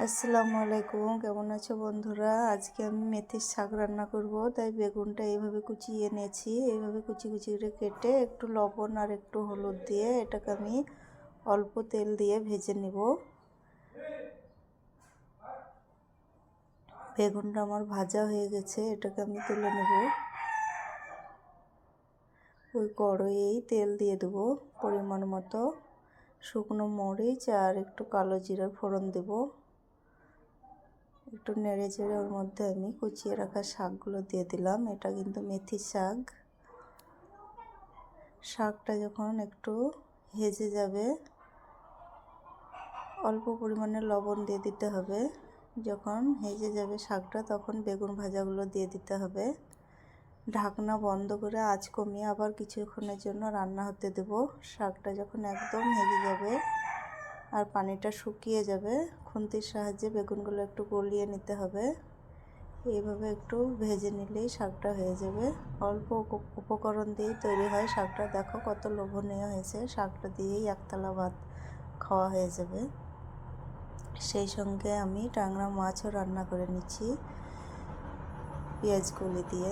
আসসালামু আলাইকুম, কেমন আছো বন্ধুরা? আজকে আমি মেথির শাক রান্না করব। তাই বেগুনটা এইভাবে কুচিয়ে নিয়েছি। এইভাবে কুচি কুচি করে কেটে একটু লবণ আর একটু হলুদ দিয়ে এটাকে আমি অল্প তেল দিয়ে ভেজে নিব। বেগুনটা আমার ভাজা হয়ে গেছে, এটাকে আমি তুলে নেব। ওই কড়াইয়েই তেল দিয়ে দেবো পরিমাণ মতো, শুকনো মরিচ আর একটু কালো জিরার ফোড়ন দেব। একটু নেড়ে চেড়ে ওর মধ্যে আমি কুচিয়ে রাখা শাকগুলো দিয়ে দিলাম। এটা কিন্তু মেথি শাক। শাকটা যখন একটু হেজে যাবে, অল্প পরিমাণে লবণ দিয়ে দিতে হবে। যখন হেজে যাবে শাকটা, তখন বেগুন ভাজাগুলো দিয়ে দিতে হবে। ঢাকনা বন্ধ করে আঁচ কমিয়ে আবার কিছুক্ষণের জন্য রান্না হতে দেব। শাকটা যখন একদম হেজে যাবে আর পানিটা শুকিয়ে যাবে, খুন্তির সাহায্যে বেগুনগুলো একটু গলিয়ে নিতে হবে। এইভাবে একটু ভেজে নিলেই শাকটা হয়ে যাবে। অল্প উপকরণ দিয়েই তৈরি হয় শাকটা। দেখো কত লোভনীয় হয়েছে। শাকটা দিয়েই একতলা ভাত খাওয়া হয়ে যাবে। সেই সঙ্গে আমি ট্যাংরা মাছও রান্না করে নিচ্ছি পেঁয়াজ কলি দিয়ে।